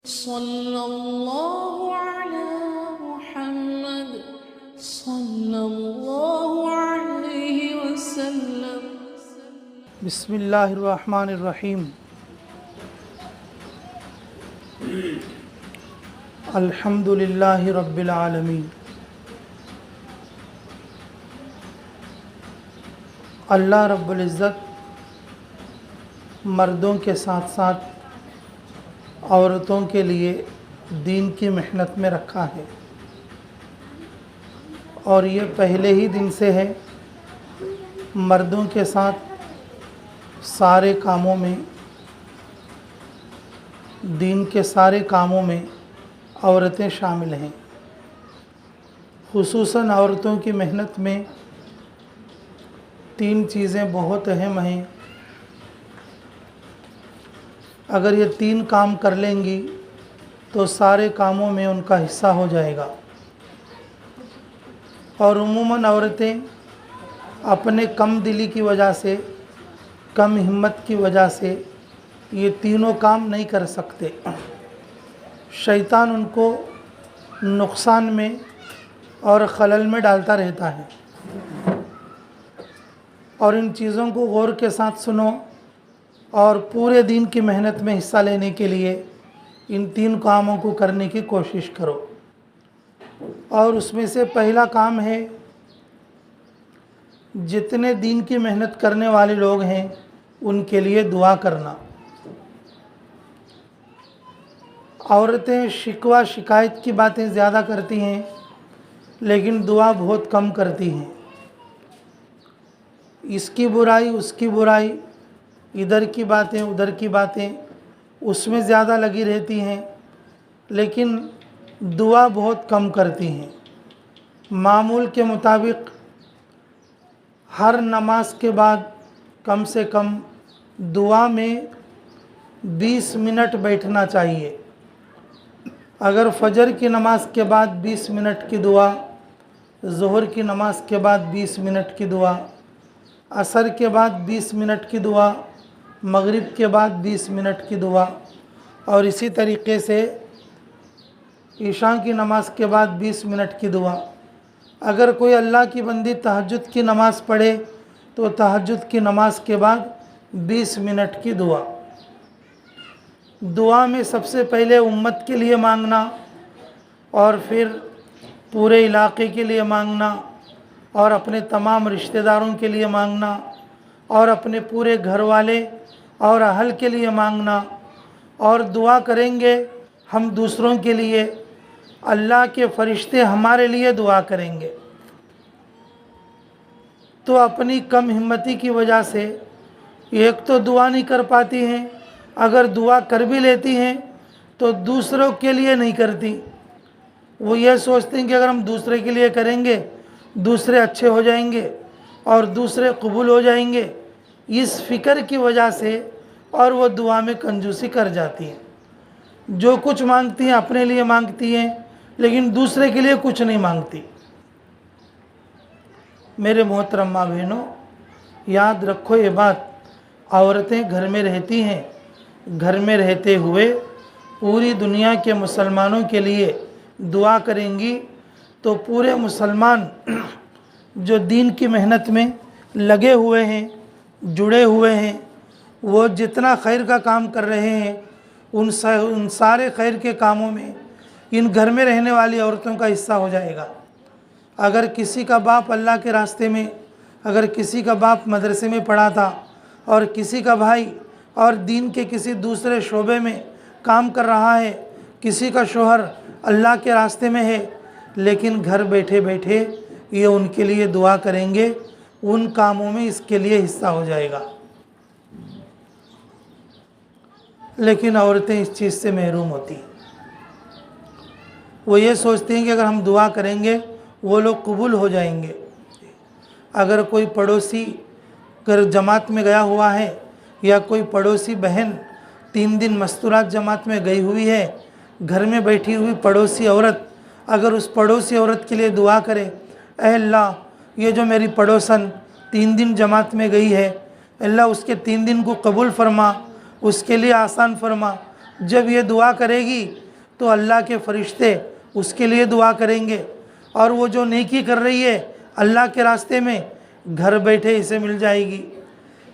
सल्लल्लाहु अला मुहम्मद सल्लल्लाहु अलैहि वसल्लम। बिस्मिल्लाहिर्रहमानिर्रहीम। अल्हम्दुलिल्लाहि रब्बिल आलमीन। अल्लाह रब्बुल इज़्ज़त मर्दों के साथ साथ औरतों के लिए दीन की मेहनत में रखा है, और ये पहले ही दिन से है। मर्दों के साथ सारे कामों में, दीन के सारे कामों में औरतें शामिल हैं। खुसूसन औरतों की मेहनत में 3 चीज़ें बहुत अहम हैं। अगर ये 3 काम कर लेंगी तो सारे कामों में उनका हिस्सा हो जाएगा। और उमूमन औरतें अपने कम दिली की वजह से, कम हिम्मत की वजह से ये तीनों काम नहीं कर सकते। शैतान उनको नुकसान में और खलल में डालता रहता है। और इन चीज़ों को गौर के साथ सुनो और पूरे दिन की मेहनत में हिस्सा लेने के लिए इन 3 कामों को करने की कोशिश करो। और उसमें से पहला काम है, जितने दीन की मेहनत करने वाले लोग हैं उनके लिए दुआ करना। औरतें शिकवा शिकायत की बातें ज़्यादा करती हैं, लेकिन दुआ बहुत कम करती हैं। इसकी बुराई, उसकी बुराई, इधर की बातें, उधर की बातें, उसमें ज़्यादा लगी रहती हैं, लेकिन दुआ बहुत कम करती हैं। मामूल के मुताबिक हर नमाज के बाद कम से कम दुआ में 20 मिनट बैठना चाहिए। अगर फजर की नमाज के बाद 20 मिनट की दुआ, ज़ोहर की नमाज के बाद 20 मिनट की दुआ, असर के बाद 20 मिनट की दुआ, मगरिब के बाद 20 मिनट की दुआ, और इसी तरीक़े से ईशा की नमाज के बाद 20 मिनट की दुआ। अगर कोई अल्लाह की बंदी तहज्जुद की नमाज़ पढ़े तो तहज्जुद की नमाज के बाद 20 मिनट की दुआ। दुआ में सबसे पहले उम्मत के लिए मांगना, और फिर पूरे इलाके के लिए मांगना, और अपने तमाम रिश्तेदारों के लिए मांगना, और अपने पूरे घर वाले और अहल के लिए मांगना। और दुआ करेंगे हम दूसरों के लिए, अल्लाह के फरिश्ते हमारे लिए दुआ करेंगे। तो अपनी कम हिम्मती की वजह से एक तो दुआ नहीं कर पाती हैं, अगर दुआ कर भी लेती हैं तो दूसरों के लिए नहीं करती। वो ये सोचते हैं कि अगर हम दूसरे के लिए करेंगे दूसरे अच्छे हो जाएंगे और दूसरे कबूल हो जाएंगे। इस फ़िक्र की वजह से और वो दुआ में कंजूसी कर जाती हैं। जो कुछ मांगती हैं अपने लिए मांगती हैं, लेकिन दूसरे के लिए कुछ नहीं मांगती। मेरे मोहतरम माँ बहनों, याद रखो ये बात, औरतें घर में रहती हैं। घर में रहते हुए पूरी दुनिया के मुसलमानों के लिए दुआ करेंगी तो पूरे मुसलमान जो दीन की मेहनत में लगे हुए हैं, जुड़े हुए हैं, वो जितना खैर का काम कर रहे हैं उन सारे खैर के कामों में इन घर में रहने वाली औरतों का हिस्सा हो जाएगा। अगर किसी का बाप अल्लाह के रास्ते में, अगर किसी का बाप मदरसे में पढ़ा था और किसी का भाई और दीन के किसी दूसरे शोबे में काम कर रहा है, किसी का शोहर अल्लाह के रास्ते में है, लेकिन घर बैठे बैठे ये उनके लिए दुआ करेंगे, उन कामों में इसके लिए हिस्सा हो जाएगा। लेकिन औरतें इस चीज़ से महरूम होती हैं। वो ये सोचती हैं कि अगर हम दुआ करेंगे वो लोग कबूल हो जाएंगे। अगर कोई पड़ोसी अगर जमात में गया हुआ है, या कोई पड़ोसी बहन 3 दिन मस्तूरात जमात में गई हुई है, घर में बैठी हुई पड़ोसी औरत अगर उस पड़ोसी औरत के लिए दुआ करे, ऐ अल्लाह ये जो मेरी पड़ोसन 3 दिन जमात में गई है, अल्लाह उसके 3 दिन को कबूल फरमा, उसके लिए आसान फरमा, जब ये दुआ करेगी तो अल्लाह के फरिश्ते उसके लिए दुआ करेंगे, और वो जो नेकी कर रही है अल्लाह के रास्ते में घर बैठे इसे मिल जाएगी।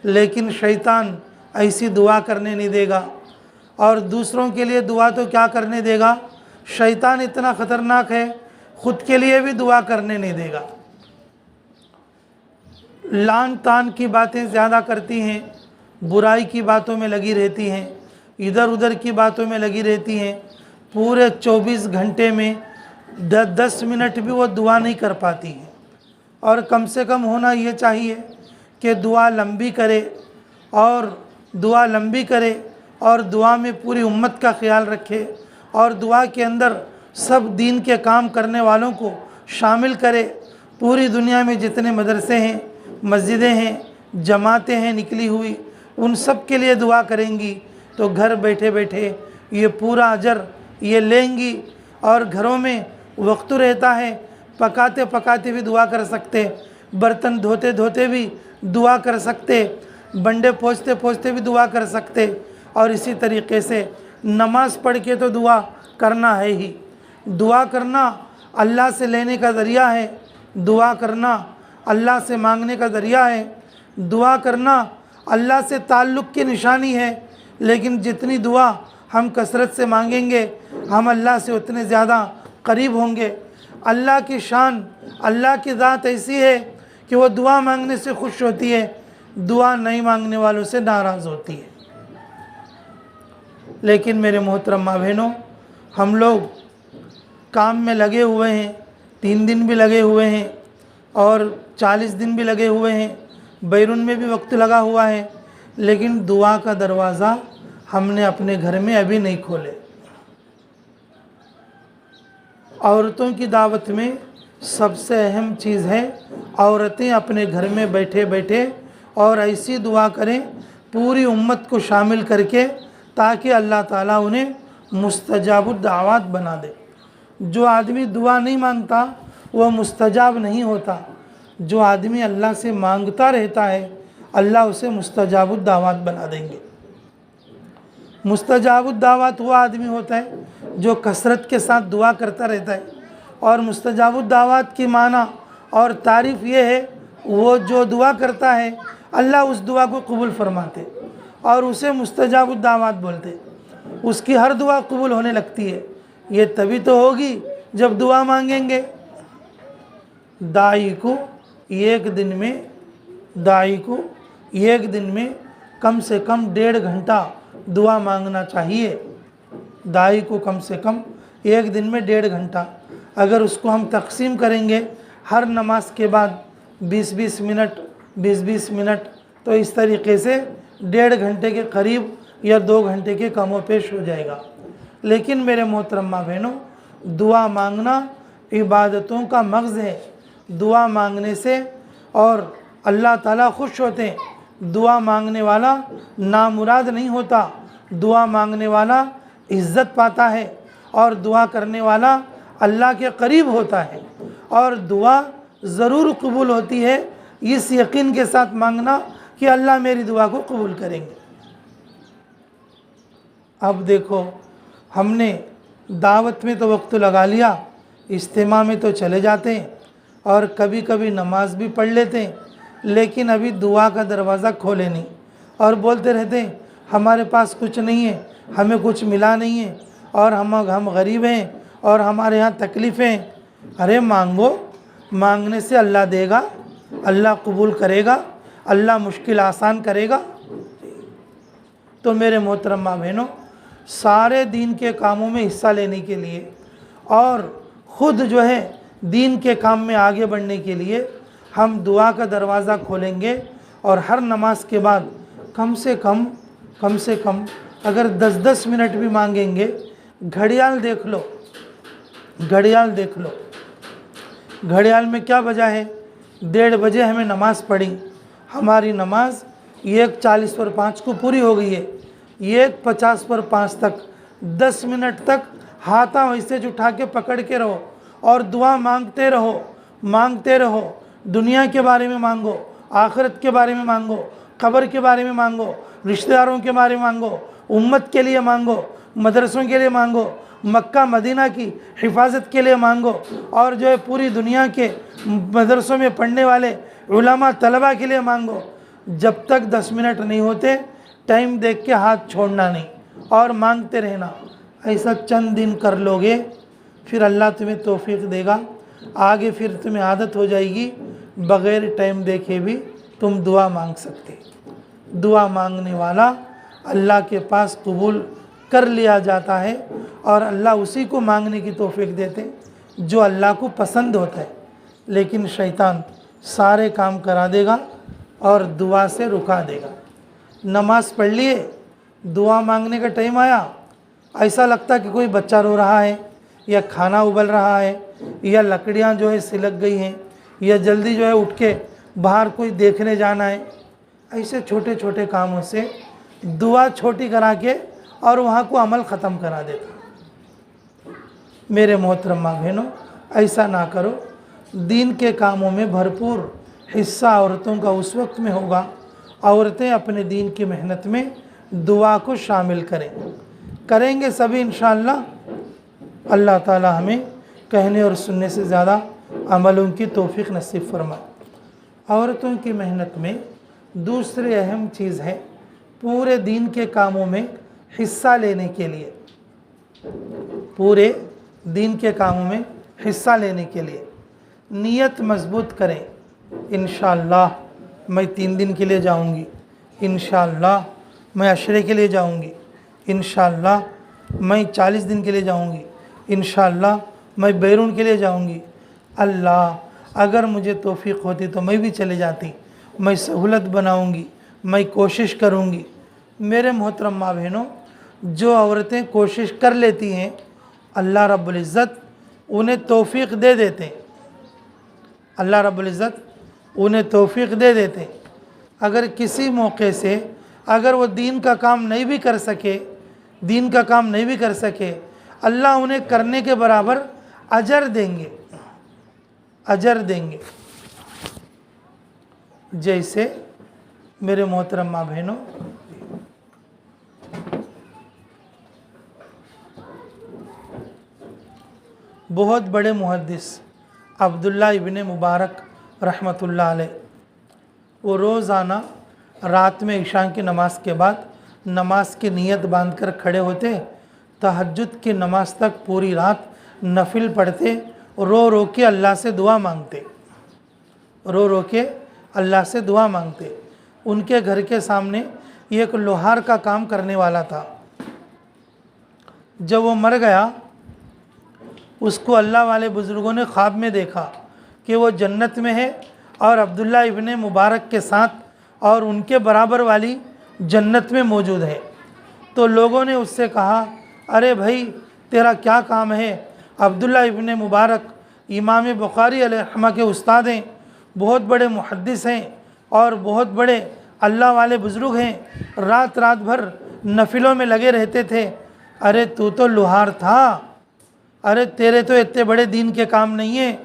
लेकिन शैतान ऐसी दुआ करने नहीं देगा, और दूसरों के लिए दुआ तो क्या करने देगा। शैतान इतना ख़तरनाक है, ख़ुद के लिए भी दुआ करने नहीं देगा। लान तान की बातें ज़्यादा करती हैं, बुराई की बातों में लगी रहती हैं, इधर उधर की बातों में लगी रहती हैं। पूरे 24 घंटे में 10 मिनट भी वो दुआ नहीं कर पाती हैं। और कम से कम होना ये चाहिए कि दुआ लंबी करे, और दुआ लंबी करे और दुआ में पूरी उम्मत का ख्याल रखे, और दुआ के अंदर सब दीन के काम करने वालों को शामिल करे। पूरी दुनिया में जितने मदरसे हैं, मस्जिदें हैं, जमातें हैं निकली हुई, उन सब के लिए दुआ करेंगी तो घर बैठे बैठे ये पूरा अजर ये लेंगी। और घरों में वक्त रहता है, पकाते पकाते भी दुआ कर सकते, बर्तन धोते धोते भी दुआ कर सकते, बंडे पोंछते पोंछते भी दुआ कर सकते। और इसी तरीके से नमाज पढ़ के तो दुआ करना है ही। दुआ करना अल्लाह से लेने का ज़रिया है, दुआ करना अल्लाह से मांगने का ज़रिया है, दुआ करना अल्लाह से ताल्लुक़ की निशानी है। लेकिन जितनी दुआ हम कसरत से मांगेंगे हम अल्लाह से उतने ज़्यादा करीब होंगे। अल्लाह की शान, अल्लाह की ज़ात ऐसी है कि वो दुआ मांगने से खुश होती है, दुआ नहीं मांगने वालों से नाराज़ होती है। लेकिन मेरे मोहतरम माँ बहनों, हम लोग काम में लगे हुए हैं, 3 दिन भी लगे हुए हैं और 40 दिन भी लगे हुए हैं, बैरून में भी वक्त लगा हुआ है, लेकिन दुआ का दरवाज़ा हमने अपने घर में अभी नहीं खोले। औरतों की दावत में सबसे अहम चीज़ है औरतें अपने घर में बैठे बैठे और ऐसी दुआ करें पूरी उम्मत को शामिल करके, ताकि अल्लाह ताला उन्हें मुस्तजाबुद दावत बना दे। जो आदमी दुआ नहीं मांगता वह मुस्तजाब नहीं होता। जो आदमी अल्लाह से मांगता रहता है अल्लाह उसे मुस्तजाबुद दावत बना देंगे। मुस्तजाबुद दावत वो आदमी होता है जो कसरत के साथ दुआ करता रहता है। और मुस्तजाबुद दावत की माना और तारीफ़ ये है, वो जो दुआ करता है अल्लाह उस दुआ को कबूल फरमाते और उसे मुस्तजाबुद दावत बोलते। उसकी हर दुआ कबूल होने लगती है। ये तभी तो होगी जब दुआ मांगेंगे। दाई को एक दिन में कम से कम 1.5 घंटा दुआ मांगना चाहिए। दाई को कम से कम एक दिन में 1.5 घंटा, अगर उसको हम तकसीम करेंगे हर नमाज के बाद 20-20 मिनट, तो इस तरीके से 1.5 घंटे के करीब या 2 घंटे के कमोपेश हो जाएगा। लेकिन मेरे मोहतरम माँ बहनों, दुआ मांगना इबादतों का मग़ज़ है। दुआ मांगने से और अल्लाह ताला खुश होते हैं। दुआ मांगने वाला नामुराद नहीं होता, दुआ मांगने वाला इज़्ज़त पाता है और दुआ करने वाला अल्लाह के करीब होता है। और दुआ ज़रूर कबूल होती है, इस यकीन के साथ मांगना कि अल्लाह मेरी दुआ को कबूल करेंगे। अब देखो, हमने दावत में तो वक्त लगा लिया, इज्तिमा में तो चले जाते हैं और कभी कभी नमाज भी पढ़ लेते हैं, लेकिन अभी दुआ का दरवाज़ा खोले नहीं और बोलते रहते हैं हमारे पास कुछ नहीं है, हमें कुछ मिला नहीं है और हम गरीब हैं और हमारे यहाँ तकलीफ़ें हैं। अरे मांगो, मांगने से अल्लाह देगा, अल्लाह कबूल करेगा, अल्लाह मुश्किल आसान करेगा। तो मेरे मोहतरम माँ बहनों, सारे दीन के कामों में हिस्सा लेने के लिए और ख़ुद जो है दीन के काम में आगे बढ़ने के लिए हम दुआ का दरवाज़ा खोलेंगे। और हर नमाज के बाद कम से कम अगर 10-10 मिनट भी मांगेंगे। घड़ियाल देख लो, घड़ियाल में क्या वजह है? 1:30 बजे हमें नमाज़ पढ़ी, हमारी नमाज 1:40 पर 5 को पूरी हो गई है। 1:50 पर 5 तक 10 मिनट तक हाथा वैसे उठा के पकड़ के रहो और दुआ मांगते रहो। दुनिया के बारे में मांगो, आखिरत के बारे में मांगो, कब्र के बारे में मांगो, रिश्तेदारों के बारे में मांगो, उम्मत के लिए मांगो, मदरसों के लिए मांगो, मक्का मदीना की हिफाजत के लिए मांगो, और जो है पूरी दुनिया के मदरसों में पढ़ने वाले उलमा तलबा के लिए मांगो। जब तक 10 मिनट नहीं होते टाइम देख के हाथ छोड़ना नहीं और मांगते रहना। ऐसा चंद दिन कर लोगे फिर अल्लाह तुम्हें तौफीक देगा। आगे फिर तुम्हें आदत हो जाएगी, बग़ैर टाइम देखे भी तुम दुआ मांग सकते। दुआ मांगने वाला अल्लाह के पास कबूल कर लिया जाता है, और अल्लाह उसी को मांगने की तौफीक देते जो अल्लाह को पसंद होता है। लेकिन शैतान सारे काम करा देगा और दुआ से रुका देगा। नमाज़ पढ़ लिए, दुआ मांगने का टाइम आया, ऐसा लगता कि कोई बच्चा रो रहा है, या खाना उबल रहा है, या लकड़ियाँ जो है सिलक गई हैं, या जल्दी जो है उठ के बाहर कोई देखने जाना है। ऐसे छोटे छोटे कामों से दुआ छोटी करा के और वहाँ को अमल ख़त्म करा देता। मेरे मोहतरमा बहनों, ऐसा ना करो। दीन के कामों में भरपूर हिस्सा औरतों का उस वक्त में होगा, औरतें अपने दीन की मेहनत में दुआ को शामिल करेंगे सभी इंशाअल्लाह। अल्लाह ताला हमें कहने और सुनने से ज़्यादा अमलों की तौफीक नसीब फरमाए। औरतों की मेहनत में दूसरी अहम चीज़ है पूरे दीन के कामों में हिस्सा लेने के लिए, पूरे दीन के कामों में हिस्सा लेने के लिए नीयत मजबूत करें। इंशाअल्लाह मैं 3 दिन के लिए जाऊंगी, इंशाअल्लाह मैं अशरे के लिए जाऊंगी, इंशाअल्लाह मैं 40 दिन के लिए जाऊंगी, इंशाअल्लाह मैं बैरून के लिए जाऊंगी। अल्लाह अगर मुझे तौफीक होती तो मैं भी चले जाती, मैं सहूलत बनाऊंगी, मैं कोशिश करूंगी। मेरे मोहतरम माँ बहनों, जो औरतें कोशिश कर लेती हैं अल्लाह रब्बुल इज़्ज़त उन्हें तौफीक दे देते हैं, अल्लाह रब्बुल इज़्ज़त उन्हें तौफीक दे देते। अगर किसी मौके से अगर वो दीन का काम नहीं भी कर सके, दीन का काम नहीं भी कर सके, अल्लाह उन्हें करने के बराबर अजर देंगे, अजर देंगे। जैसे मेरे मोहतरम माँ बहनों, बहुत बड़े मुहद्दिस अब्दुल्ला इब्ने मुबारक रहमतुल्लाह अलैह, वो रोज़ाना रात में इशा की नमाज के बाद नमाज की नीयत बांधकर खड़े होते, तहज्जुद की नमाज तक पूरी रात नफिल पढ़ते, रो रो के अल्लाह से दुआ मांगते, रो रो के अल्लाह से दुआ मांगते। उनके घर के सामने एक लोहार का काम करने वाला था। जब वो मर गया, उसको अल्लाह वाले बुज़ुर्गों ने ख्वाब में देखा कि वो जन्नत में है और अब्दुल्ला इब्ने मुबारक के साथ और उनके बराबर वाली जन्नत में मौजूद है। तो लोगों ने उससे कहा, अरे भाई तेरा क्या काम है? अब्दुल्ला इब्ने मुबारक इमाम बुखारी अलैहिर्रहमा के उस्ताद हैं, बहुत बड़े मुहद्दिस हैं और बहुत बड़े अल्लाह वाले बुज़ुर्ग हैं, रात रात भर नफिलों में लगे रहते थे। अरे तू तो लोहार था, अरे तेरे तो इतने बड़े दीन के काम नहीं है,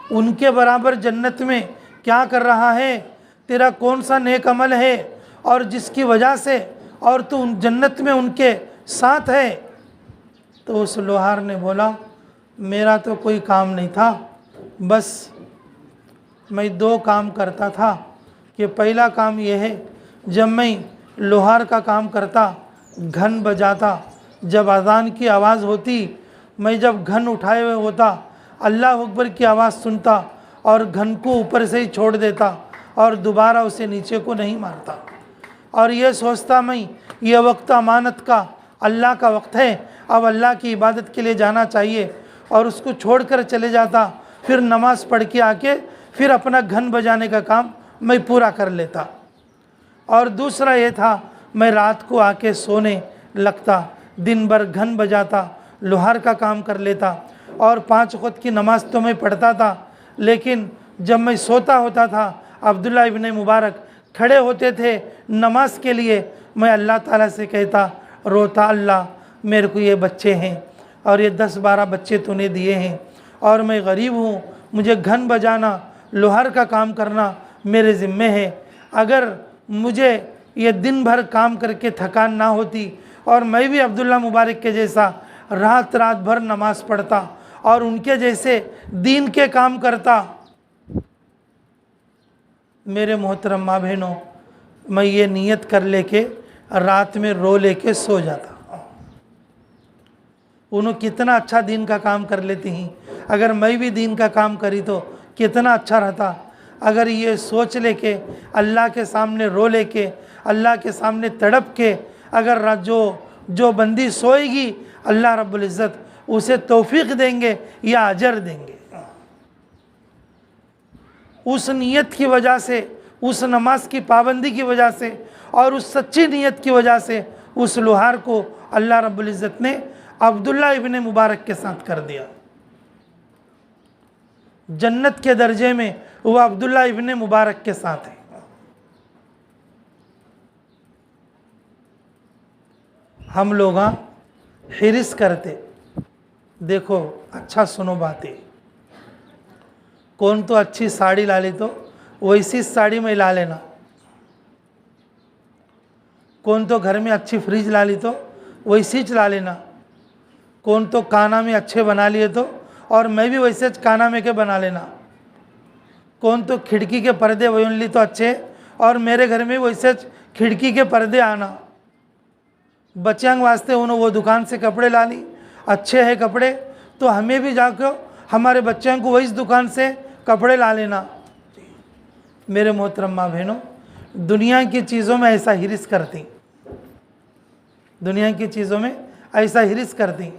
उनके बराबर जन्नत में क्या कर रहा है? तेरा कौन सा नेक अमल है और जिसकी वजह से और तू जन्नत में उनके साथ है? तो उस लोहार ने बोला, मेरा तो कोई काम नहीं था, बस मैं 2 काम करता था कि पहला काम यह है, जब मैं लोहार का काम करता, घन बजाता, जब अज़ान की आवाज़ होती, मैं जब घन उठाए हुए होता, अल्लाह अकबर की आवाज़ सुनता और घन को ऊपर से ही छोड़ देता और दोबारा उसे नीचे को नहीं मारता, और ये सोचता मैं ये वक्त अमानत का अल्लाह का वक्त है, अब अल्लाह की इबादत के लिए जाना चाहिए, और उसको छोड़कर चले जाता। फिर नमाज़ पढ़ के आके फिर अपना घन बजाने का काम मैं पूरा कर लेता। और दूसरा ये था, मैं रात को आके सोने लगता, दिन भर घन बजाता, लोहार का काम कर लेता, और 5 वक्त की नमाज़ तो मैं पढ़ता था, लेकिन जब मैं सोता होता था अब्दुल्ला इब्ने मुबारक खड़े होते थे नमाज के लिए, मैं अल्लाह ताला से कहता, रोता, अल्लाह मेरे को ये बच्चे हैं और ये 10-12 बच्चे तूने दिए हैं, और मैं गरीब हूँ, मुझे घन बजाना, लोहार का काम करना मेरे ज़िम्मे है। अगर मुझे ये दिन भर काम करके थकान ना होती और मैं भी अब्दुल्ला मुबारक के जैसा रात रात भर नमाज पढ़ता और उनके जैसे दीन के काम करता। मेरे मोहतरम माँ बहनों, मैं ये नियत कर लेके रात में रो लेके सो जाता। उन्होंने कितना अच्छा दीन का काम कर लेती हैं, अगर मैं भी दीन का काम करी तो कितना अच्छा रहता। अगर ये सोच लेके अल्लाह के सामने रो लेके अल्लाह के सामने तड़प के अगर जो बंदी सोएगी अल्लाह रब्बुल इज़्ज़त उसे तौफीक देंगे या अजर देंगे। उस नियत की वजह से, उस नमाज की पाबंदी की वजह से और उस सच्ची नियत की वजह से उस लोहार को अल्लाह रब्बुल इज़्ज़त ने अब्दुल्ला इब्ने मुबारक के साथ कर दिया। जन्नत के दर्जे में वो अब्दुल्ला इब्ने मुबारक के साथ है। हम लोग हिरिस करते, देखो अच्छा सुनो बातें, कौन तो अच्छी साड़ी ला ली तो वैसी साड़ी में ला लेना, कौन तो घर में अच्छी फ्रिज ला ली तो वैसी ला लेना, कौन तो खाना में अच्छे बना लिए तो और मैं भी वैसे खाना में के बना लेना, कौन तो खिड़की के पर्दे वही ली तो अच्छे और मेरे घर में वैसे खिड़की के पर्दे आना। बच्चों वास्ते उन्होंने वो दुकान से कपड़े ला ली, अच्छे हैं कपड़े, तो हमें भी जाकर हमारे बच्चों को वही दुकान से कपड़े ला लेना। मेरे मोहतरम माँ बहनों, दुनिया की चीज़ों में ऐसा हिरिस करती, दुनिया की चीज़ों में ऐसा हिरिस करती।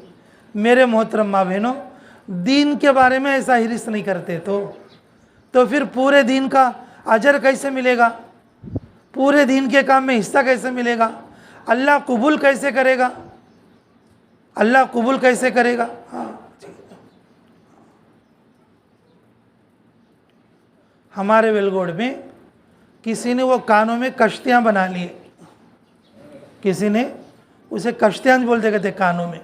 मेरे मोहतरम माँ बहनों, दीन के बारे में ऐसा हिरिस नहीं करते तो फिर पूरे दीन का अजर कैसे मिलेगा? पूरे दीन के काम में हिस्सा कैसे मिलेगा? अल्लाह कबूल कैसे करेगा? अल्लाह कबूल कैसे करेगा? हाँ, हमारे वेलगोड़ में किसी ने वो कानों में कश्तियाँ बना लिए, किसी ने उसे कश्तियाँ बोलते कहते कानों में।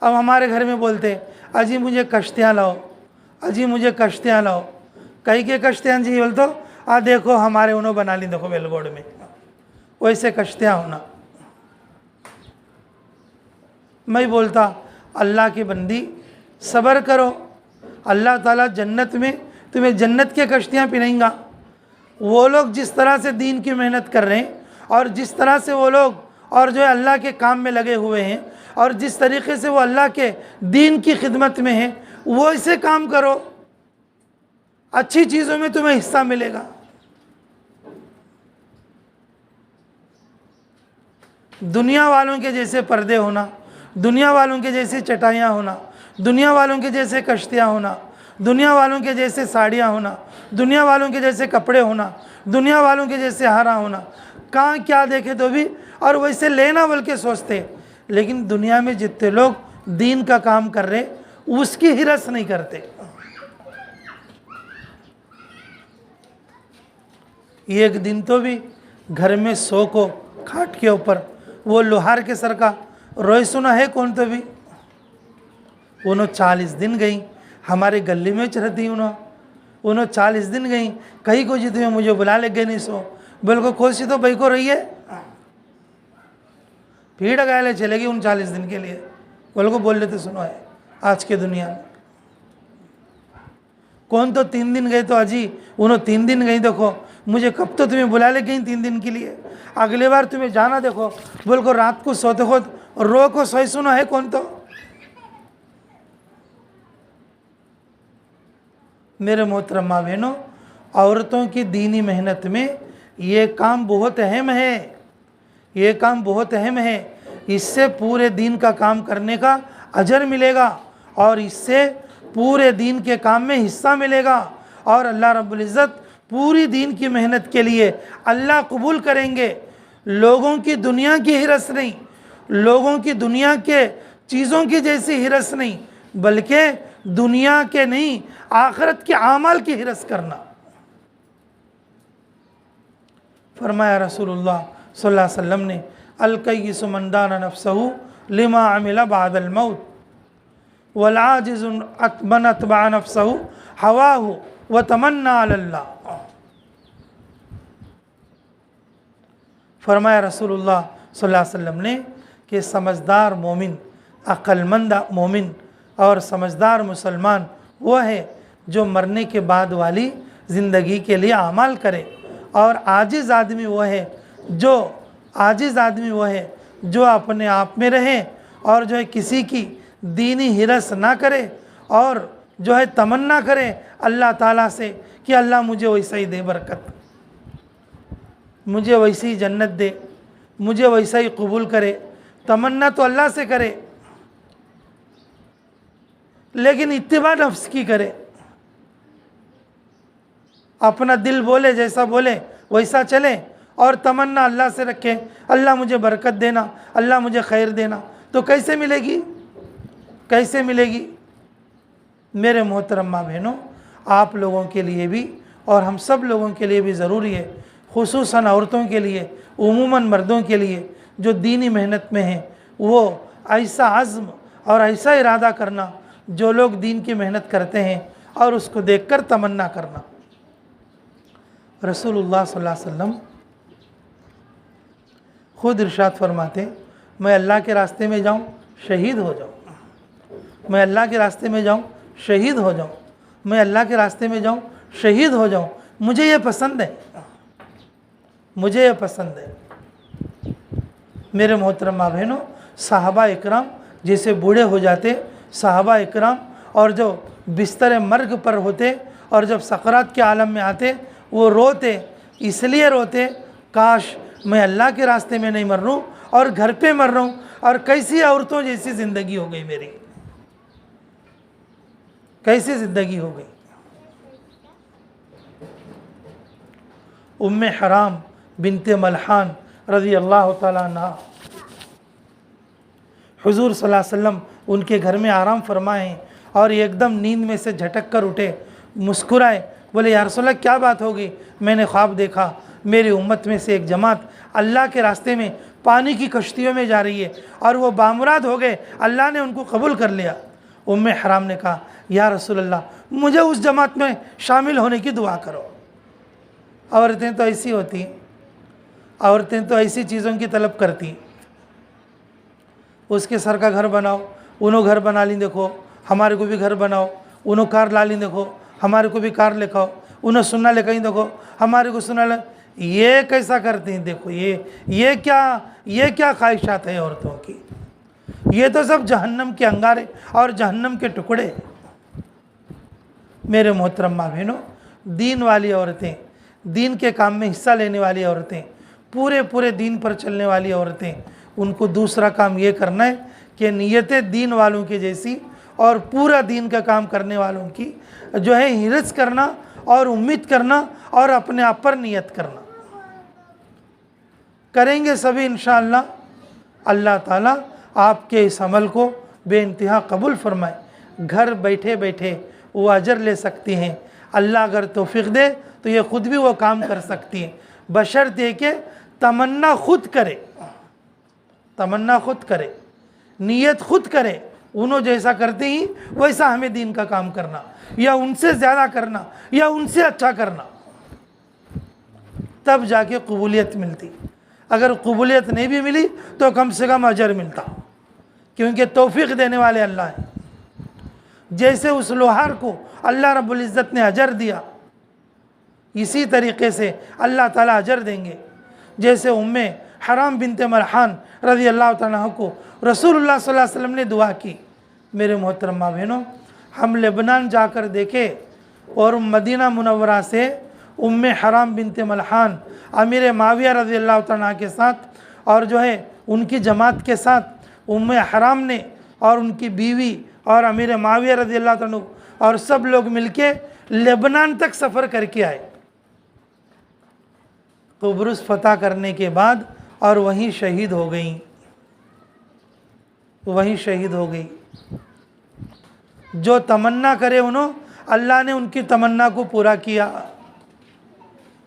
अब हमारे घर में बोलते अजी मुझे कश्तियाँ लाओ, अजी मुझे कश्तियाँ लाओ। कहीं के कश्तियाँ जी बोल तो देखो हमारे उन्होंने बना ली, देखो वेलगोड़ में वैसे कश्तियाँ होना। मैं बोलता अल्लाह की बंदी सब्र करो, अल्लाह ताला जन्नत में तुम्हें जन्नत के कश्तियाँ पिलाएंगा। वो लोग जिस तरह से दीन की मेहनत कर रहे हैं और जिस तरह से वो लोग और जो है अल्लाह के काम में लगे हुए हैं और जिस तरीके से वो अल्लाह के दीन की खिदमत में हैं, वो ऐसे काम करो, अच्छी चीज़ों में तुम्हें हिस्सा मिलेगा। दुनिया वालों के जैसे पर्दे होना, दुनिया वालों के जैसे चटाइयाँ होना, दुनिया वालों के जैसे कश्तियाँ होना, दुनिया वालों के जैसे साड़ियाँ होना, दुनिया वालों के जैसे कपड़े होना, दुनिया वालों के जैसे हारा होना, कहाँ क्या देखे तो भी और वैसे लेना बोल के सोचते। लेकिन दुनिया में जितने लोग दीन का काम कर रहे उसकी हिरस नहीं करते। एक दिन तो भी घर में सो को खाट के ऊपर वो लोहार के सर का रोए सुना है कौन तो भी। उन्होंने 40 दिन गई हमारे गली में रहती, उन्होंने 40 दिन गई, कहीं को जी तुम्हें मुझे बुला ले गए नहीं सो, बिल्कुल कोसी तो भाई को रही है, भीड़ गायले चलेगी उन 40 दिन के लिए। बोल को बोल लेते सुनो है आज के दुनिया में। कौन तो 3 दिन गए तो अजी उन्होंने 3 दिन गई, देखो मुझे कब तो तुम्हें बुला ले गई 3 दिन के लिए, अगले बार तुम्हें जाना देखो बोल को रात को सोते खुद रो को सोई सुनो है कौन तो। मेरे मोहतरम माँ बहनों, औरतों की दीनी मेहनत में ये काम बहुत अहम है, ये काम बहुत अहम है। इससे पूरे दीन का काम करने का अजर मिलेगा और इससे पूरे दीन के काम में हिस्सा मिलेगा और अल्लाह रब्बुल इज़्ज़त पूरी दीन की मेहनत के लिए अल्लाह कबूल करेंगे। लोगों की दुनिया की हिरस नहीं, लोगों की दुनिया के चीज़ों की जैसी हिरस नहीं, बल्कि दुनिया के नहीं आखिरत के आमाल की हिरस करना। फरमाया रसूलुल्लाह सल्लल्लाहु अलैहि वसल्लम ने अल-कय्यिसु मन दाना नफ्सहु लिमा अमिला बादल मौत वल आजिज़ु मन अतबा नफ्सहु हवाहु व तमन्ना अलल्लाह। फरमाया रसूलुल्लाह सल्लल्लाहु अलैहि वसल्लम ने कि समझदार मोमिन, अक्लमंद मोमिन और समझदार मुसलमान वो है जो मरने के बाद वाली ज़िंदगी के लिए अमाल करे, और आजिज़ आदमी वो है जो अपने आप में रहे और जो है किसी की दीनी हिरस ना करे और जो है तमन्ना करे अल्लाह ताला से कि अल्लाह मुझे वैसा ही दे बरकत, मुझे वैसी ही जन्नत दे, मुझे वैसा ही कबूल करे। तमन्ना तो अल्लाह से करे, लेकिन इत्तिबा नफ्स की करे। अपना दिल बोले जैसा बोले वैसा चले और तमन्ना अल्लाह से रखे, अल्लाह मुझे बरकत देना, अल्लाह मुझे खैर देना, तो कैसे मिलेगी, कैसे मिलेगी। मेरे मोहतरम माँ बहनों, आप लोगों के लिए भी और हम सब लोगों के लिए भी ज़रूरी है, खुसूसन औरतों के लिए, उमूमन मर्दों के लिए जो दीनी मेहनत में हैं, वो ऐसा अज़्म और ऐसा इरादा करना, जो लोग दीन की मेहनत करते हैं और उसको देखकर तमन्ना करना। रसूलुल्लाह सल्लल्लाहु अलैहि वसल्लम खुद इरशाद फरमाते, मैं अल्लाह के रास्ते में जाऊँ शहीद हो जाऊँ, मैं अल्लाह के रास्ते में जाऊँ शहीद हो जाऊँ, मैं अल्लाह के रास्ते में जाऊँ शहीद हो जाऊँ, मुझे ये पसंद है, मुझे ये पसंद है। मेरे मोहतरम माँ बहनों, सहाबा इकराम जैसे बूढ़े हो जाते, सहाबा इकराम और जो बिस्तर मर्ग पर होते और जब सकरात के आलम में आते, वो रोते, इसलिए रोते काश मैं अल्लाह के रास्ते में नहीं मर रहा हूँ और घर पे मर रहा हूँ, और कैसी औरतों जैसी ज़िंदगी हो गई मेरी, कैसी ज़िंदगी हो गई। उम्मे हराम बिनते मलहान रज़ी अल्लाह ताला अन्हा, हुज़ूर सल्लल्लाहु अलैहि वसल्लम उनके घर में आराम फरमाए और एकदम नींद में से झटक कर उठे, मुस्कुराए, बोले या रसूल अल्लाह क्या बात हो गई। मैंने ख्वाब देखा मेरी उम्मत में से एक जमात अल्लाह के रास्ते में पानी की कश्तियों में जा रही है और वो बामुराद हो गए, अल्लाह ने उनको कबूल कर लिया। उम्मे हराम ने कहा या रसूल अल्लाह मुझे उस जमात में शामिल होने की दुआ करो। औरतें तो ऐसी होती हैं, औरतें तो ऐसी चीज़ों की तलब करती, उसके सर का घर बनाओ, उन्हों घर बना ली, देखो हमारे को भी घर बनाओ, उन्हों कार ला ली, देखो हमारे को भी कार लेकर, उन्हें सुनना ले कहीं, देखो हमारे को सुनना ले। ये कैसा करती हैं, देखो ये क्या ख्वाहिशात है औरतों की, ये तो सब जहन्नम के अंगारे और जहन्नम के टुकड़े। मेरे मोहतरम माँ बहनों, दीन वाली औरतें, दीन के काम में हिस्सा लेने वाली औरतें, पूरे दीन पर चलने वाली औरतें, उनको दूसरा काम ये करना है कि नीयतें दीन वालों की जैसी और पूरा दीन का काम करने वालों की जो है हिरस करना और उम्मीद करना और अपने आप पर नियत करना। करेंगे सभी इंशाअल्लाह, अल्लाह ताला आपके इस अमल को बेइंतहा कबूल फरमाए। घर बैठे बैठे वो अजर ले सकती हैं, अल्लाह अगर तौफीक दे तो ये ख़ुद भी वो काम कर सकती हैं, बशर्ते कि तमन्ना खुद करे, तमन्ना खुद करे, नीयत खुद करे। उन्हों जैसा करते ही वैसा हमें दीन का काम करना, या उनसे ज़्यादा करना, या उनसे अच्छा करना, तब जाके कबूलियत मिलती। अगर कबूलियत नहीं भी मिली तो कम से कम अजर मिलता, क्योंकि तौफीक देने वाले अल्लाह हैं। जैसे उस लोहार को अल्लाह रब्बुल इज़्ज़त ने अजर दिया, इसी तरीक़े से अल्लाह ताला अजर देंगे। जैसे उम्मे हराम बिनते मलहान रज़ी अल्लाह ताला को रसूलुल्लाह सल्लल्लाहु अलैहि वसल्लम ने दुआ की। मेरे मोहतरम माँ बहनों, हम लेबनान जाकर देखे और मदीना मुनव्वरा से उम्मे हराम बिनते मलहान अमीर माविया रज़ी अल्लाह ताला के साथ और जो है उनकी जमात के साथ उम्मे हराम ने और उनकी बीवी और अमीर माविया रज़ी अल्लाह ताला और सब लोग मिलके लेबनान तक सफ़र करके आए, कुब्रुस फतह करने के बाद, और वहीं शहीद हो गई, वहीं शहीद हो गई। जो तमन्ना करे उन्हों, अल्लाह ने उनकी तमन्ना को पूरा किया।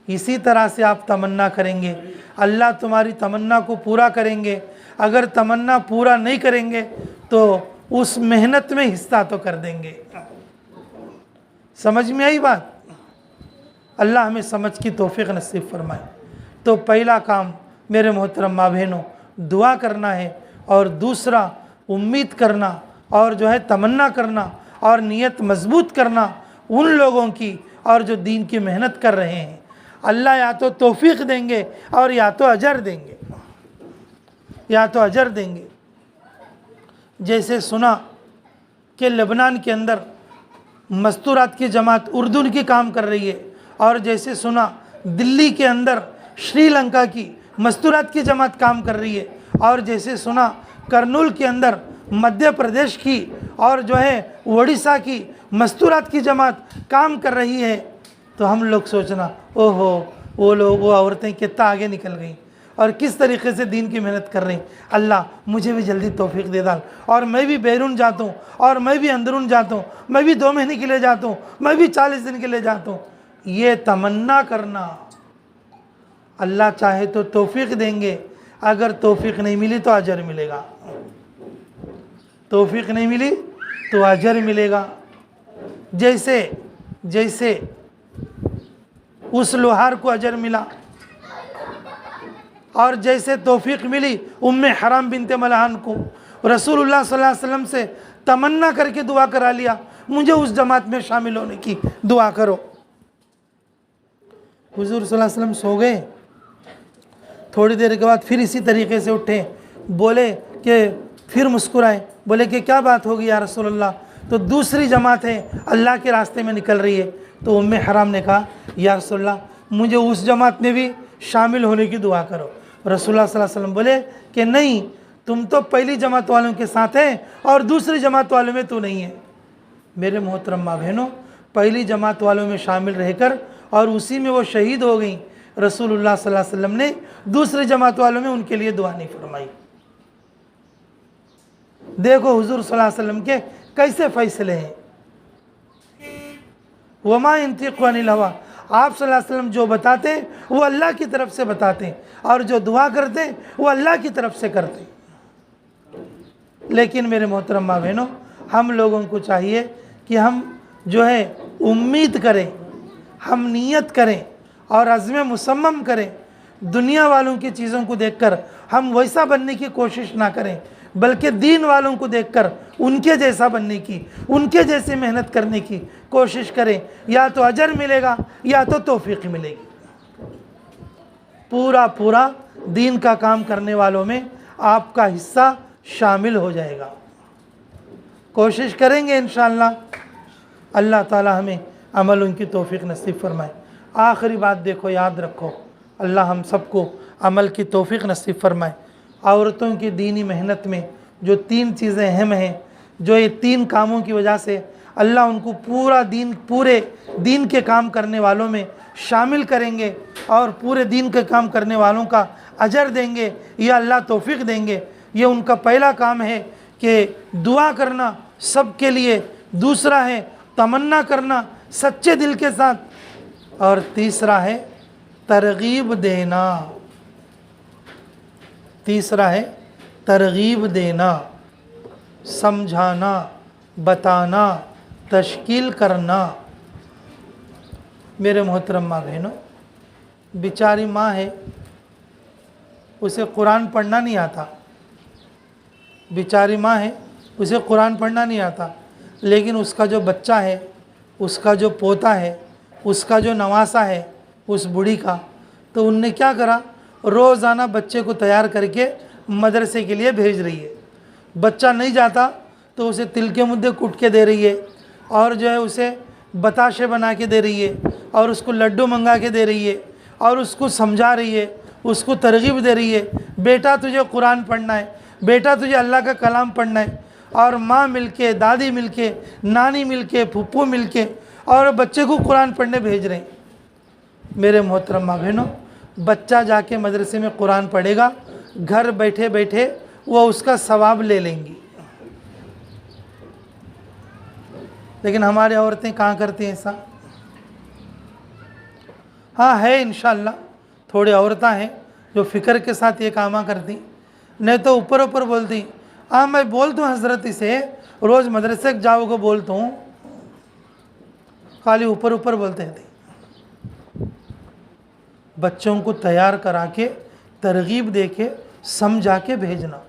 इसी तरह से आप तमन्ना करेंगे, अल्लाह तुम्हारी तमन्ना को पूरा करेंगे। अगर तमन्ना पूरा नहीं करेंगे तो उस मेहनत में हिस्सा तो कर देंगे। समझ में आई बात? अल्लाह हमें समझ की तौफीक नसीब फरमाए। तो पहला काम मेरे मोहतरम माँ बहनों, दुआ करना है, और दूसरा उम्मीद करना और जो है तमन्ना करना और नीयत मजबूत करना उन लोगों की और जो दीन की मेहनत कर रहे हैं। अल्लाह या तो तौफीक देंगे और या तो अजर देंगे, या तो अजर देंगे। जैसे सुना कि लेबनान के अंदर मस्तूरात की जमात उर्दू की काम कर रही है, और जैसे सुना दिल्ली के अंदर श्रीलंका की मस्तूरात की जमात काम कर रही है, और जैसे सुना करनूल के अंदर मध्य प्रदेश की और जो है उड़ीसा की मस्तूरात की जमात काम कर रही है, तो हम लोग सोचना ओहो वो लोग, वो औरतें कितना आगे निकल गई और किस तरीके से दीन की मेहनत कर रही। अल्लाह मुझे भी जल्दी तौफीक दे डाल, और मैं भी बैरून जाता हूँ, और मैं भी अंदरून जाता हूँ, मैं भी 2 महीने के लिए जाता हूँ, मैं भी 40 दिन के लिए जाता हूँ। ये तमन्ना करना, अल्लाह चाहे तो तौफीक देंगे, अगर तौफीक नहीं मिली तो अजर मिलेगा, तौफीक नहीं मिली तो अजर मिलेगा। जैसे उस लोहार को अजर मिला, और जैसे तौफीक मिली उम्मे हराम बिनते मलहान को, रसूलुल्लाह सल्लल्लाहु अलैहि वसल्लम से तमन्ना करके दुआ करा लिया, मुझे उस जमात में शामिल होने की दुआ करो। हुजूर सल्लल्लाहु अलैहि वसल्लम सो गए, थोड़ी देर के बाद फिर इसी तरीके से उठे, बोले कि फिर मुस्कुराए, बोले कि क्या बात होगी या रसूलुल्लाह, तो दूसरी जमात है अल्लाह के रास्ते में निकल रही है। तो उम्मे हराम ने कहा या रसूलुल्लाह मुझे उस जमात में भी शामिल होने की दुआ करो। रसूलुल्लाह सल्लल्लाहु अलैहि वसल्लम बोले कि नहीं, तुम तो पहली जमात वालों के साथ हैं और दूसरी जमात वालों में तू नहीं है। मेरे मोहतरम माँ बहनों, पहली जमात वालों में शामिल रहकर और उसी में वो शहीद हो गई, रसूलुल्लाह सल्लल्लाहु अलैहि वसल्लम ने दूसरी जमात वालों में उनके लिए दुआ नहीं फरमाई। देखो हुजूर सल्लल्लाहु अलैहि वसल्लम के कैसे फैसले हैं। वमा यंतिक़ु अनिल हवा, आप सल्लल्लाहु अलैहि वसल्लम जो बताते हैं वो अल्लाह की तरफ से बताते हैं, और जो दुआ करते हैं वो अल्लाह की तरफ से करते हैं। लेकिन मेरे मोहतरम माँ बहनों, हम लोगों को चाहिए कि हम जो है उम्मीद करें, हम नियत करें और अज़्म मुसम्मम करें। दुनिया वालों की चीज़ों को देखकर हम वैसा बनने की कोशिश ना करें, बल्कि दीन वालों को देखकर उनके जैसा बनने की, उनके जैसे मेहनत करने की कोशिश करें। या तो अजर मिलेगा या तो तौफीक मिलेगी। पूरा दीन का काम करने वालों में आपका हिस्सा शामिल हो जाएगा। कोशिश करेंगे इंशाअल्लाह, अल्लाह ताला हमें अमल उनकी तौफीक नसीब फरमाए। आखिरी बात देखो, याद रखो, अल्लाह हम सबको अमल की तौफीक नसीब फरमाए। औरतों की दीनी मेहनत में जो 3 चीज़ें अहम हैं, जो ये 3 कामों की वजह से अल्लाह उनको पूरे दीन के काम करने वालों में शामिल करेंगे और पूरे दीन के काम करने वालों का अजर देंगे, या अल्लाह तौफीक देंगे। ये उनका पहला काम है कि दुआ करना सबके लिए, दूसरा है तमन्ना करना सच्चे दिल के साथ, और तीसरा है तरगीब देना। तीसरा है तरगीब देना, समझाना, बताना, तश्कील करना। मेरे मोहतरम माँ बहनों, बेचारी माँ है, उसे कुरान पढ़ना नहीं आता। बेचारी माँ है, उसे कुरान पढ़ना नहीं आता, लेकिन उसका जो बच्चा है, उसका जो पोता है, उसका जो नवासा है उस बूढ़ी का, तो उनने क्या करा, रोज़ाना बच्चे को तैयार करके मदरसे के लिए भेज रही है। बच्चा नहीं जाता तो उसे तिल के मुद्दे कूट के दे रही है, और जो है उसे बताशे बना के दे रही है, और उसको लड्डू मंगा के दे रही है, और उसको समझा रही है, उसको तरगीब दे रही है, बेटा तुझे कुरान पढ़ना है, बेटा तुझे अल्लाह का कलाम पढ़ना है। और माँ मिलके, दादी मिलके, नानी मिलके, फूफू मिलके और बच्चे को कुरान पढ़ने भेज रहे हैं। मेरे मोहतरम माँ बहनों, बच्चा जाके मदरसे में कुरान पढ़ेगा, घर बैठे बैठे वो उसका सवाब ले लेंगी। लेकिन हमारे औरतें कहाँ करती हैं ऐसा? हाँ है इंशाअल्लाह, थोड़ी औरतें हैं जो फ़िक्र के साथ ये कामा करती, नहीं तो ऊपर ऊपर बोलती। हाँ मैं बोलता हूँ हज़रत से, रोज़ मदरसे जाओ को बोलता हूँ, खाली ऊपर ऊपर बोलते थे। बच्चों को तैयार करा के, तरगीब दे के समझा के भेजना।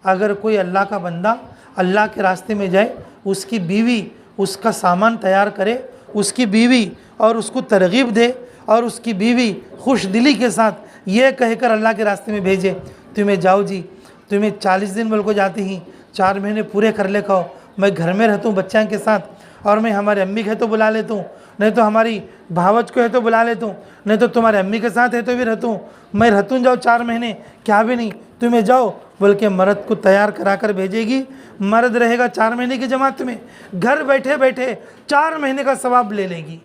अगर कोई अल्लाह का बंदा अल्लाह के रास्ते में जाए, उसकी बीवी उसका सामान तैयार करे, उसकी बीवी और उसको तरगीब दे, और उसकी बीवी खुश दिली के साथ ये कहकर अल्लाह के रास्ते में भेजे, तुम्हें जाओ जी, तुम्हें 40 दिन बोल को जाती ही 4 महीने पूरे कर ले कहो, मैं घर में रहता हूँ बच्चों के साथ, और मैं हमारे अम्मी के तो बुला लेता हूँ, नहीं तो हमारी भावच को है तो बुला लेता हूँ, नहीं तो तुम्हारे अम्मी के साथ है तो भी रहता हूँ, मैं रहता हूँ, जाओ 4 महीने, क्या भी नहीं, तुम्हें जाओ बोल के मर्द को तैयार करा कर भेजेगी। मर्द रहेगा 4 महीने की जमात में, घर बैठे बैठे 4 महीने का सवाब ले लेगी।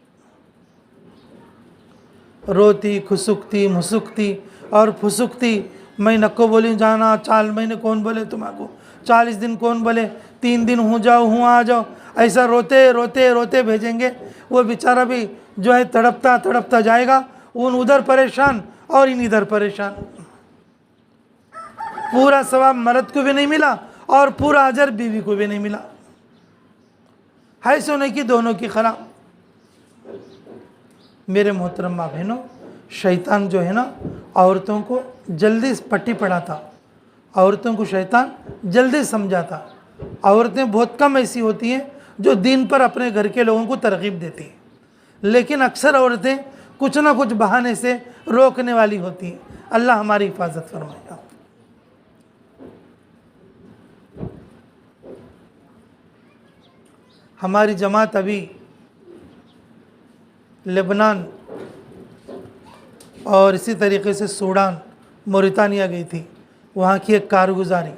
रोती खुसुकती मुसुकती और फुसुकती, मैं नको बोली जाना, 4 महीने कौन बोले तुम्हारा, 40 दिन कौन बोले, 3 दिन हूँ जाओ हूँ आ जाओ, ऐसा रोते रोते रोते भेजेंगे। वो बेचारा भी जो है तड़पता तड़पता जाएगा, उन उधर परेशान और इन इधर परेशान। पूरा सवाब मर्द को भी नहीं मिला और पूरा अजर बीवी को भी नहीं मिला। है सोने की दोनों की खराब। मेरे मोहतरम माँ बहनों, शैतान जो है ना औरतों को जल्दी पट्टी पढ़ाता, औरतों को शैतान जल्दी समझाता। औरतें बहुत कम ऐसी होती हैं जो दीन पर अपने घर के लोगों को तरगीब देती हैं, लेकिन अक्सर औरतें कुछ ना कुछ बहाने से रोकने वाली होती हैं। अल्लाह हमारी हिफाजत फरमाएगा। हमारी जमात अभी लेबनान और इसी तरीके से सूडान, मोरितानिया गई थी। वहाँ की एक कारगुजारी,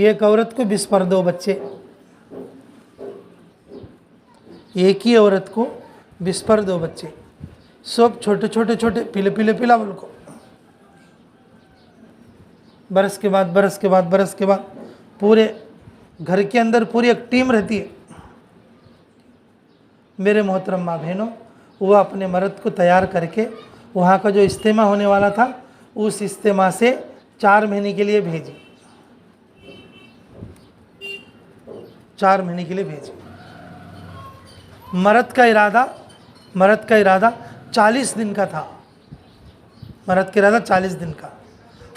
एक औरत को 20 पर 2 बच्चे, एक ही औरत को 20 पर 2 बच्चे, सब छोटे छोटे छोटे पीले पीले पीला बोल को। बरस के बाद बरस के बाद बरस के बाद पूरे घर के अंदर पूरी एक टीम रहती है। मेरे मोहतरम माँ बहनों, वो अपने मर्द को तैयार करके वहाँ का जो इज्तिमा होने वाला था, उस इज्तिमा से 4 महीने के लिए भेजी, 4 महीने के लिए भेजी। मर्द का इरादा 40 दिन का था। मर्द का इरादा 40 दिन का।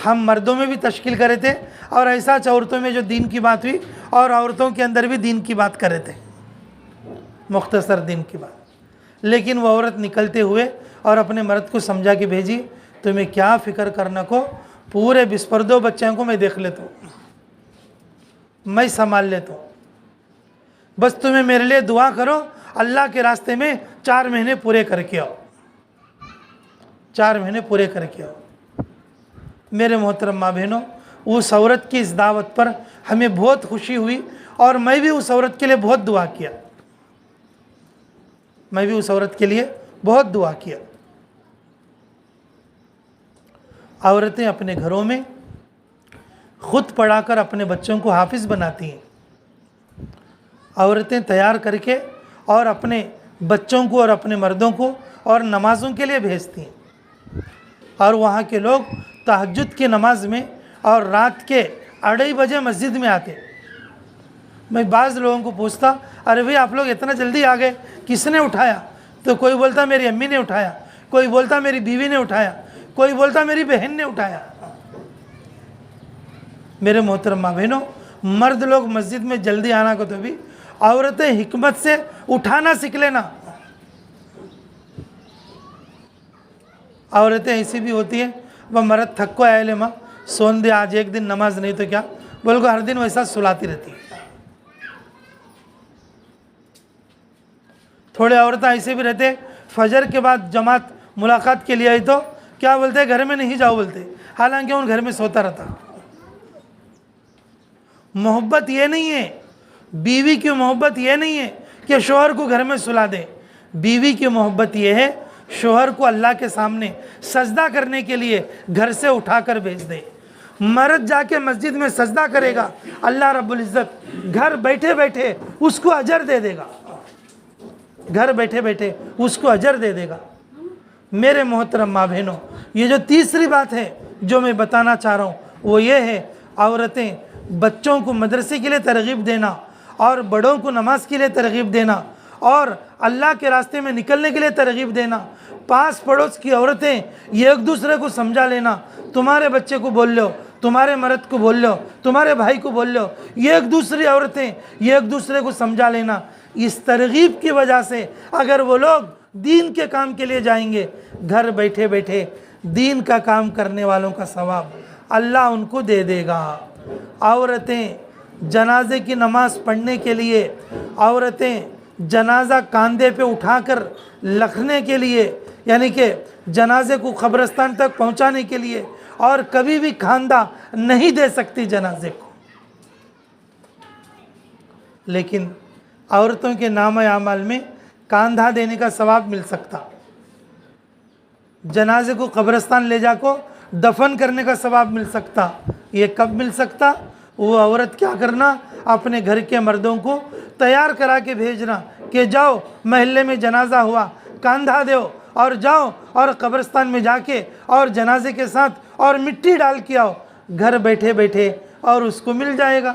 हम मर्दों में भी तश्कील करे थे और ऐसा औरतों में जो दीन की बात हुई, और औरतों के अंदर भी दीन की बात करे थे, मुख्तसर दीन की बात। लेकिन वो औरत निकलते हुए और अपने मर्द को समझा के भेजी, तुम्हें क्या फ़िक्र करना को, पूरे 20 पर 2 बच्चों को मैं देख लेता हूँ, मैं संभाल लेता हूँ, बस तुम्हें मेरे लिए दुआ करो, अल्लाह के रास्ते में 4 महीने पूरे करके आओ, 4 महीने पूरे करके आओ। मेरे मोहतरम माँ बहनों, उस औरत की इस दावत पर हमें बहुत खुशी हुई, और मैं भी उस औरत के लिए बहुत दुआ किया, मैं भी उस औरत के लिए बहुत दुआ किया। औरतें अपने घरों में खुद पढ़ाकर अपने बच्चों को हाफिज़ बनाती हैं। औरतें तैयार करके और अपने बच्चों को और अपने मर्दों को और नमाज़ों के लिए भेजती हैं, और वहाँ के लोग तहज्जुद की नमाज में और रात के 2:30 बजे मस्जिद में आते। मैं बाज़ लोगों को पूछता, अरे भाई आप लोग इतना जल्दी आ गए, किसने उठाया? तो कोई बोलता मेरी अम्मी ने उठाया, कोई बोलता मेरी बीवी ने उठाया, कोई बोलता मेरी बहन ने उठाया। मेरे मोहतरम माँ बहनों, मर्द लोग मस्जिद में जल्दी आना को तो भी औरतें हिकमत से उठाना सीख लेना। औरतें ऐसी भी होती हैं, वह मर्द थक को आए ले माँ सोन दे, आज एक दिन नमाज नहीं तो क्या, बोल को हर दिन वैसा सुलाती रहती है। थोड़े औरतें ऐसे भी रहते, फजर के बाद जमात मुलाकात के लिए आई तो क्या बोलते, घर में नहीं जाओ बोलते, हालांकि उन घर में सोता रहता। मोहब्बत ये नहीं है, बीवी की मोहब्बत ये नहीं है कि शोहर को घर में सुला दे। बीवी की मोहब्बत ये है शोहर को अल्लाह के सामने सजदा करने के लिए घर से उठाकर भेज दे। मर्द जाके मस्जिद में सजदा करेगा, अल्लाह रब्बुल इज़्ज़त घर बैठे बैठे उसको अजर दे देगा, घर बैठे बैठे उसको अजर दे देगा। मेरे मोहतरम माँ बहनों, ये जो तीसरी बात है जो मैं बताना चाह रहा हूँ, वो ये है, औरतें बच्चों को मदरसे के लिए तरगीब देना और बड़ों को नमाज के लिए तरगीब देना और अल्लाह के रास्ते में निकलने के लिए तरगीब देना, पास पड़ोस की औरतें ये एक दूसरे को समझा लेना, तुम्हारे बच्चे को बोल लो, तुम्हारे मर्द को बोल लो, तुम्हारे भाई को बोल लो, ये एक दूसरी औरतें ये एक दूसरे को समझा लेना। इस तरगीब की वजह से अगर वो लोग दीन के काम के लिए जाएंगे, घर बैठे बैठे दीन का काम करने वालों का सवाब अल्लाह उनको दे देगा। औरतें जनाजे की नमाज़ पढ़ने के लिए, औरतें जनाजा कंधे पे उठाकर रखने के लिए, यानी कि जनाजे को कब्रिस्तान तक पहुंचाने के लिए, और कभी भी खांदा नहीं दे सकती जनाजे को, लेकिन औरतों के नाम अमाल में कांधा देने का सवाब मिल सकता, जनाजे को कब्रिस्तान ले जाको दफन करने का सवाब मिल सकता। ये कब मिल सकता? वो औरत क्या करना, अपने घर के मर्दों को तैयार करा के भेजना कि जाओ महल्ले में जनाजा हुआ, कांधा दो और जाओ और कब्रिस्तान में जाके और जनाजे के साथ और मिट्टी डाल के आओ, घर बैठे बैठे और उसको मिल जाएगा।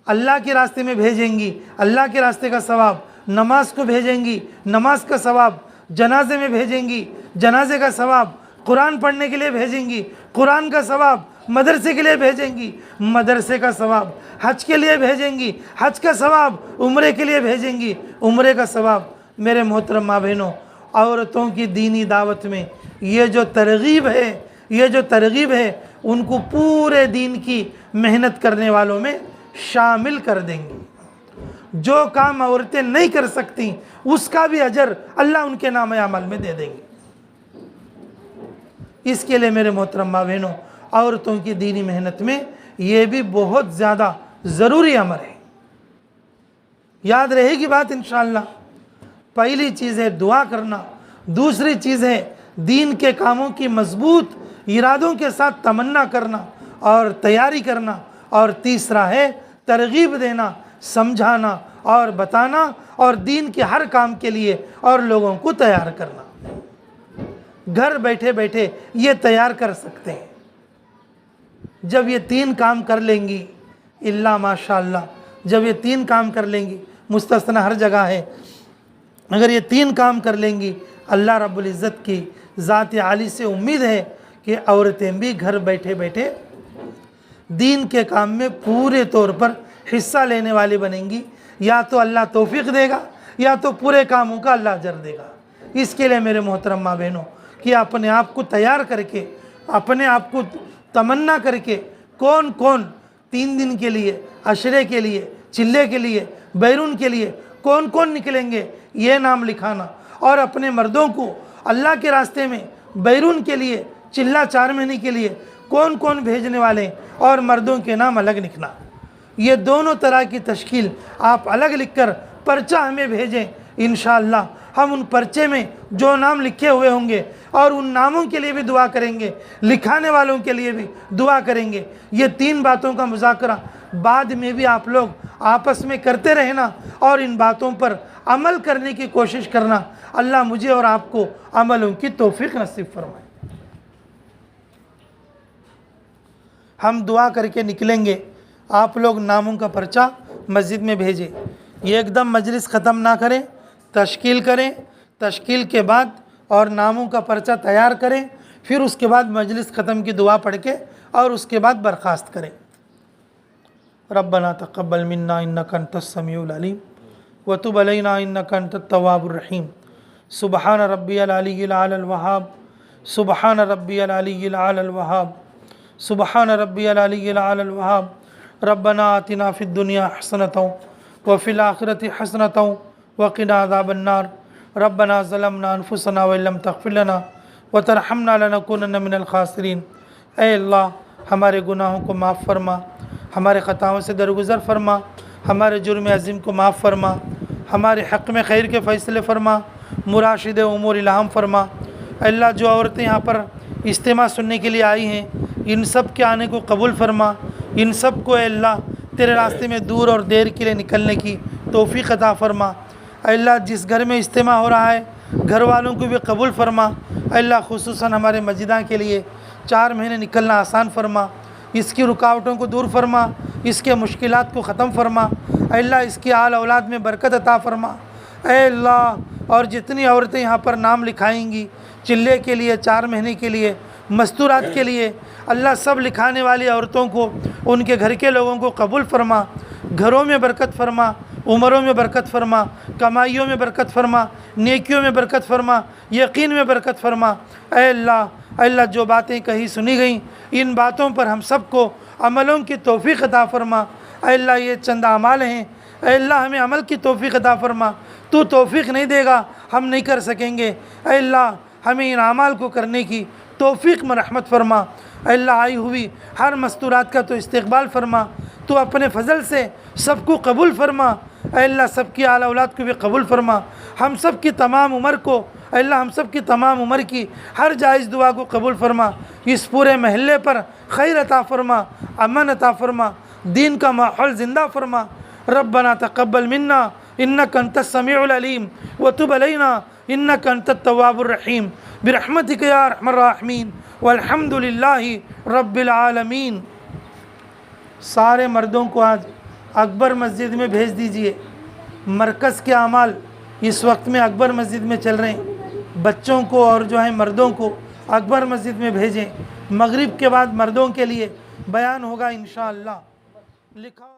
अल्लाह के रास्ते में भेजेंगी, अल्लाह के रास्ते का सवाब, नमाज को भेजेंगी, नमाज का सवाब, जनाजे में भेजेंगी, जनाजे का सवाब, कुरान पढ़ने के लिए भेजेंगी, कुरान का सवाब, मदरसे के लिए भेजेंगी, मदरसे का सवाब, हज के लिए भेजेंगी, हज का सवाब, उम्रे के लिए भेजेंगी, उम्रे का सवाब। मेरे मोहतरम माँ बहनों, औरतों की दीनी दावत में ये जो तरगीब है, ये जो तरगीब है, उनको पूरे दीन की मेहनत करने वालों में शामिल कर देंगी। जो काम औरतें नहीं कर सकती उसका भी अजर अल्लाह उनके नाम अमल में दे देंगे। इसके लिए मेरे मोहतरम माँ बहनों, औरतों की दीनी मेहनत में ये भी बहुत ज़्यादा ज़रूरी अमर है। याद रहेगी बात इंशाअल्लाह। पहली चीज़ है दुआ करना, दूसरी चीज़ है दीन के कामों की मजबूत इरादों के साथ तमन्ना करना और तैयारी करना, और तीसरा है तरगीब देना, समझाना और बताना, और दीन के हर काम के लिए और लोगों को तैयार करना। घर बैठे बैठे ये तैयार कर सकते हैं। जब ये तीन काम कर लेंगी, इल्ला माशाअल्लाह, जब ये तीन काम कर लेंगी, मुस्तस्ना हर जगह है, अगर ये तीन काम कर लेंगी, अल्लाह रब्बुल इज़्ज़त की ज़ात आली से उम्मीद है कि औरतें भी घर बैठे बैठे दीन के काम में पूरे तौर पर हिस्सा लेने वाली बनेंगी। या तो अल्लाह तौफीक देगा, या तो पूरे कामों का अल्लाह अजर देगा। इसके लिए मेरे मोहतरम माँ बहनों, कि अपने आप को तैयार करके, अपने आप को तमन्ना करके, कौन कौन 3 दिन के लिए, अशरे के लिए, चिल्ले के लिए, बैरून के लिए कौन कौन निकलेंगे, ये नाम लिखाना, और अपने मर्दों को अल्लाह के रास्ते में बैरून के लिए, चिल्ला 4 महीने के लिए कौन कौन भेजने वाले, और मर्दों के नाम अलग लिखना। ये दोनों तरह की तश्कील आप अलग लिखकर पर्चा हमें भेजें। इंशाअल्लाह हम उन पर्चे में जो नाम लिखे हुए होंगे, और उन नामों के लिए भी दुआ करेंगे, लिखाने वालों के लिए भी दुआ करेंगे। ये 3 बातों का मुज़ाकरा बाद में भी आप लोग आपस में करते रहना, और इन बातों पर अमल करने की कोशिश करना। अल्लाह मुझे और आपको अमलों की तौफीक नसीब फरमाए। हम दुआ करके निकलेंगे, आप लोग नामों का पर्चा मस्जिद में भेजें। ये एकदम मजलिस ख़त्म ना करें, तश्कील करें, तश्कील के बाद और नामों का पर्चा तैयार करें, फिर उसके बाद मजलिस ख़त्म की दुआ पढ़ के और उसके बाद बर्खास्त करें। रब्बना तक़ब्बल मिन्ना इन्नका अंतस समीउल अलीम व तुब अलैना इन्नका अंतत तव्वाबुर रहीम। सुबहान रब्बियल अलिय्यिल आलल वहाब, सुबहान रब्बियल अलिय्यिल आलल वहाब, सुबहान रब्बियल अलिय्यिल आलल वहाब। रब्बना आतिना फ़िद दुनिया हसनतौ व फ़िल आखिरति हसनतौ व क़िना अज़ाबन्नार। रब्बना ज़लमना अनफुसना व लम तग़फ़िर लना व तरहमना लनकुनन्ना मिनल ख़ासिरीन। ऐ अल्लाह, हमारे गुनाहों को माफ़ फरमा, हमारे ख़ताओं से दरगुज़र फरमा, हमारे जुर्म अज़ीम को माफ़ फरमा, हमारे हक़ में खैर के फ़ैसले फरमा, मुराशिद उमूर इल्हाम फरमा। अल्लाह, जो औरतें यहाँ पर इज्तिमा सुनने के लिए आई हैं, इन सब के आने को कबूल फरमा। इन सब को अल्लाह तेरे रास्ते में दूर और देर के लिए निकलने की तौफ़ीक़ अता फरमा। अल्लाह, जिस घर में इज्तिमा हो रहा है, घर वालों को भी कबूल फरमा। अल्लाह, खुसूसन हमारे मस्जिदा के लिए 4 महीने निकलना आसान फरमा, इसकी रुकावटों को दूर फरमा, इसके मुश्किलात को ख़त्म फरमा। अल्लाह, इसकी आल औलाद में बरकत अता फरमा। ऐ अल्लाह, और जितनी औरतें यहाँ पर नाम लिखाएंगी चिल्ले के लिए, 4 महीने के लिए, मस्तूरात के लिए, अल्लाह सब लिखाने वाली औरतों को, उनके घर के लोगों को कबूल फरमा, घरों में बरकत फरमा, उम्रों में बरकत फरमा, कमाइयों में बरकत फरमा, नेकियों में बरकत फरमा, यकीन में बरकत फरमा। ऐ अल्लाह जो बातें कही सुनी गई इन बातों पर हम सबको अमलों की तौफीक अता फरमा। ऐ अल्लाह ये चंद अमाल हैं, ऐ अल्लाह हमें अमल की तौफीक अता फरमा। तू तौफीक नहीं देगा हम नहीं कर सकेंगे। ऐ अल्लाह हमें इन अमाल को करने की तौफीक में रहमत फरमा। ऐ अल्लाह आई हुई हर मस्तूरात का तो इस्तकबाल फरमा, तो अपने फ़ज़ल से सबको कबूल फरमा। ऐ अल्लाह सबकी आला औलाद को भी कबूल फरमा। हम सब की तमाम उम्र को ऐ अल्लाह हम सब की तमाम उम्र की हर जायज़ दुआ को कबूल फरमा। इस पूरे महल्ले पर खैर अता फरमा, अमन अता फरमा, दीन का माहौल ज़िंदा फरमा। रब्बना तक़ब्बल मिन्ना इन्नका अंतस समीउल अलीम व तुब अलैना इन्नका अंतत तव्वाबुर रहीम बिरहमतिका या अरहमर राहिमीन वल्हम्दुलिल्लाहि रब्बिल आलमीन। सारे मर्दों को आज अकबर मस्जिद में भेज दीजिए। मरकज़ के अमाल इस वक्त में अकबर मस्जिद में चल रहे हैं। बच्चों को और जो है मर्दों को अकबर मस्जिद में भेजें। मगरिब के बाद मर्दों के लिए बयान होगा इंशाअल्लाह। लिखा